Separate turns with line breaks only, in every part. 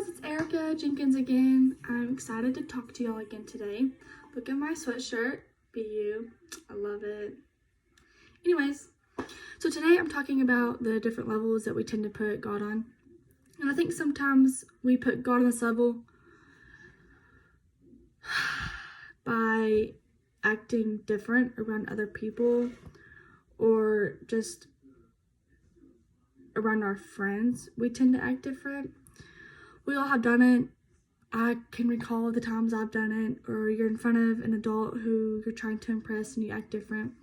guys, it's Erica Jenkins again. I'm excited to talk to y'all again today. Look at my sweatshirt, BU. I love it. Anyways, so today I'm talking about the different levels that we tend to put God on. And I think sometimes we put God on this level by acting different around other people or just around our friends. We tend to act different. We all have done it. I can recall the times I've done it, or you're in front of an adult who you're trying to impress and you act different.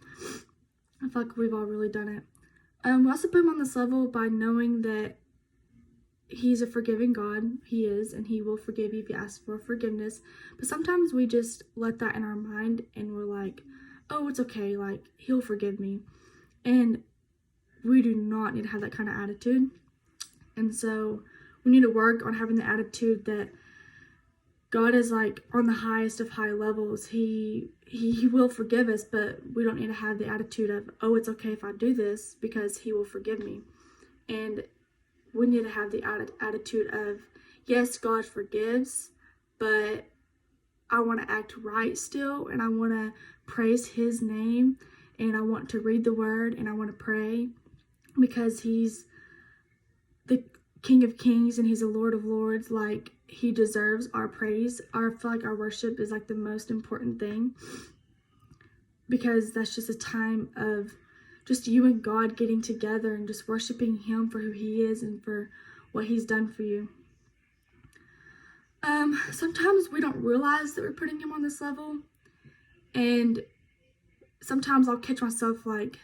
I feel like we've all really done it. We also put him on this level by knowing that he's a forgiving God. He is, and he will forgive you if you ask for forgiveness. But sometimes we just let that in our mind and we're like, oh, it's okay, like, he'll forgive me. And we do not need to have that kind of attitude. And so we need to work on having the attitude that God is like on the highest of high levels. He will forgive us, but we don't need to have the attitude of, oh, it's okay if I do this because he will forgive me. And we need to have the attitude of, yes, God forgives, but I want to act right still, and I want to praise his name, and I want to read the word, and I want to pray because he's the King of Kings and he's a Lord of Lords. Like, he deserves our praise. I feel like our worship is like the most important thing, because that's just a time of just you and God getting together and just worshiping him for who he is and for what he's done for you. Sometimes we don't realize that we're putting him on this level, and sometimes I'll catch myself like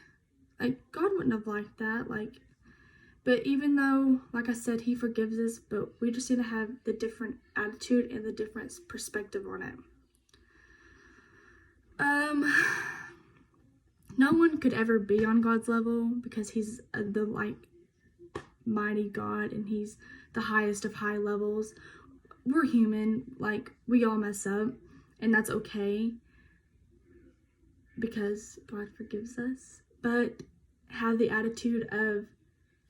God wouldn't have liked that, but even though, like I said, he forgives us, but we just need to have the different attitude and the different perspective on it. No one could ever be on God's level because he's the mighty God and he's the highest of high levels. We're human, we all mess up, and that's okay because God forgives us. But have the attitude of,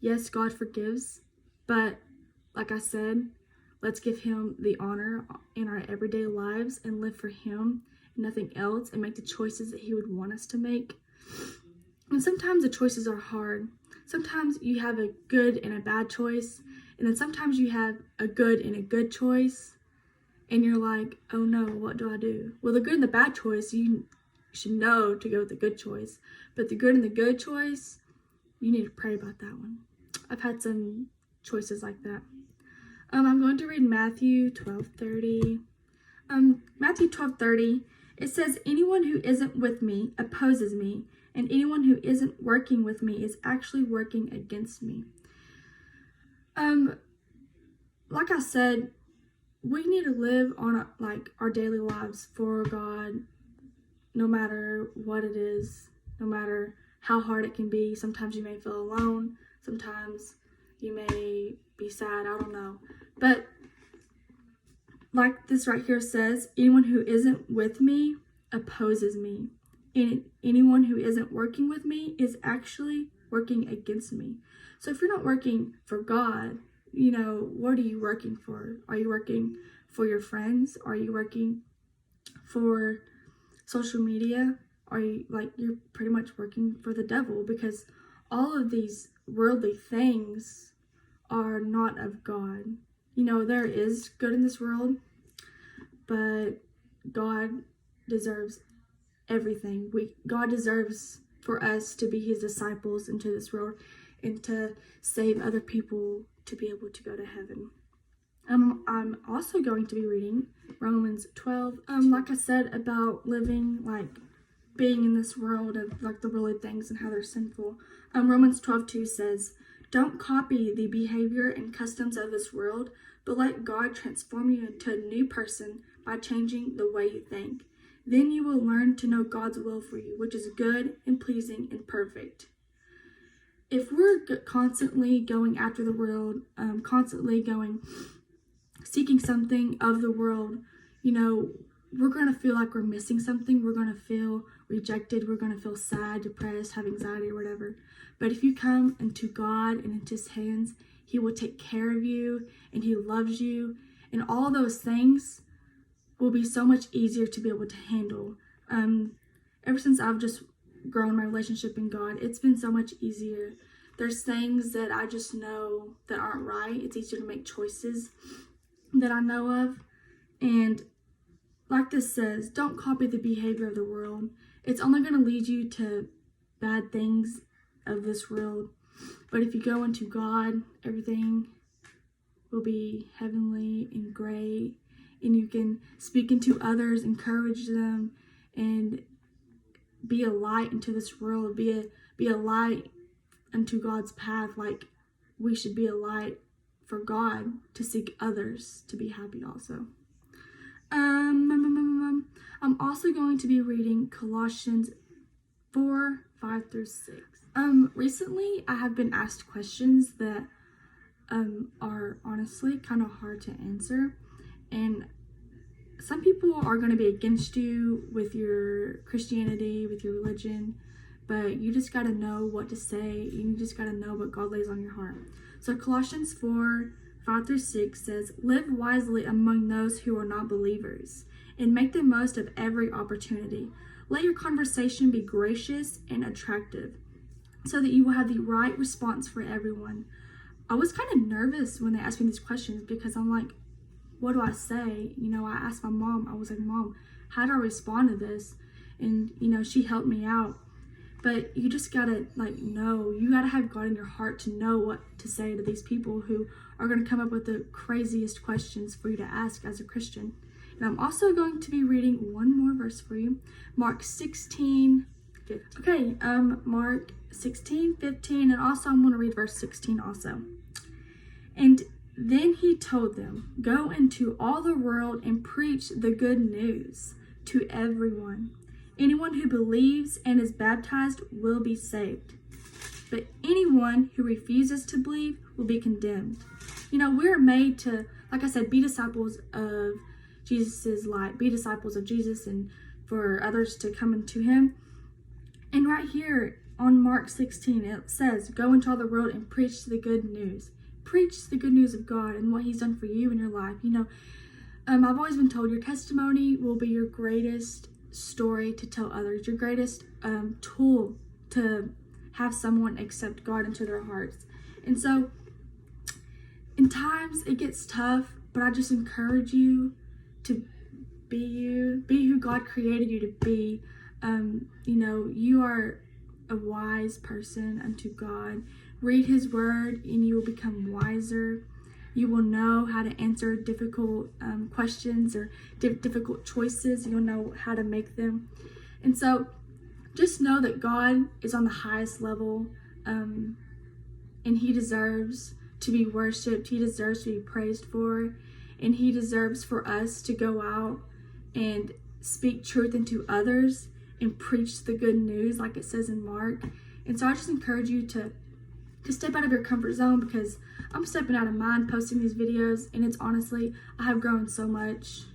yes, God forgives, but like I said, let's give him the honor in our everyday lives and live for him and nothing else, and make the choices that he would want us to make. And sometimes the choices are hard. Sometimes you have a good and a bad choice, and then sometimes you have a good and a good choice, and you're like, oh no, what do I do? Well, the good and the bad choice, you should know to go with the good choice, but the good and the good choice, you need to pray about that one. I've had some choices like that. I'm going to read Matthew 12:30. Matthew 12:30, it says, anyone who isn't with me opposes me, and anyone who isn't working with me is actually working against me. Like I said, we need to live on our daily lives for God, no matter what it is, no matter how hard it can be. Sometimes you may feel alone. Sometimes you may be sad. I don't know. But like this right here says, anyone who isn't with me opposes me. And anyone who isn't working with me is actually working against me. So if you're not working for God, what are you working for? Are you working for your friends? Are you working for social media? Are you you're pretty much working for the devil, because all of these worldly things are not of God. There is good in this world, but God deserves everything. God deserves for us to be his disciples into this world and to save other people to be able to go to heaven. I'm also going to be reading Romans 12. Like I said about living, being in this world of the worldly things and how they're sinful. Romans 12:2 says, don't copy the behavior and customs of this world, but let God transform you into a new person by changing the way you think. Then you will learn to know God's will for you, which is good and pleasing and perfect. If we're constantly going after the world, seeking something of the world, we're going to feel like we're missing something. We're going to feel rejected. We're going to feel sad, depressed, have anxiety or whatever. But if you come into God and into his hands, He will take care of you, and He loves you, and all those things will be so much easier to be able to handle. Ever since I've just grown my relationship in God, it's been so much easier. There's things that I just know that aren't right. It's easier to make choices that I know of. And like this says, don't copy the behavior of the world. It's only going to lead you to bad things of this world. But if you go into God, everything will be heavenly and great. And you can speak into others, encourage them, and be a light into this world. Be a light unto God's path. Like we should be a light for God to seek others to be happy also. I'm also going to be reading Colossians 4:5-6. Recently I have been asked questions that are honestly kind of hard to answer, and some people are going to be against you with your Christianity, with your religion, but you just got to know what to say. You just got to know what God lays on your heart. So Colossians 4:5-6 says, "Live wisely among those who are not believers, and make the most of every opportunity. Let your conversation be gracious and attractive, so that you will have the right response for everyone." I was kind of nervous when they asked me these questions because I'm like, what do I say? I asked my mom, I was like, Mom, how do I respond to this? And, she helped me out. But you just gotta know, you gotta have God in your heart to know what to say to these people who are gonna come up with the craziest questions for you to ask as a Christian. And I'm also going to be reading one more verse for you, Mark 16:15. Okay, Mark 16:15, and also I'm gonna read verse 16 also. "And then he told them, 'Go into all the world and preach the good news to everyone. Anyone who believes and is baptized will be saved, but anyone who refuses to believe will be condemned.'" We're made to, like I said, be disciples of Jesus's light, be disciples of Jesus, and for others to come into Him. And right here on Mark 16, it says, "Go into all the world and preach the good news." Preach the good news of God and what He's done for you in your life. I've always been told your testimony will be your greatest story to tell others, your greatest tool to have someone accept God into their hearts. And so, in times it gets tough, but I just encourage you to be you, be who God created you to be. You are a wise person unto God. Read His word and you will become wiser. You will know how to answer difficult questions or difficult choices. You'll know how to make them. And so just know that God is on the highest level, and He deserves to be worshiped. He deserves to be praised for, and He deserves for us to go out and speak truth into others and preach the good news like it says in Mark. And so I just encourage you to step out of your comfort zone, because I'm stepping out of mine posting these videos, and it's honestly, I have grown so much,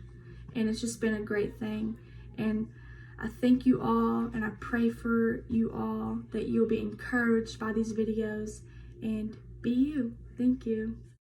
and it's just been a great thing. And I thank you all, and I pray for you all that you'll be encouraged by these videos and be you. Thank you.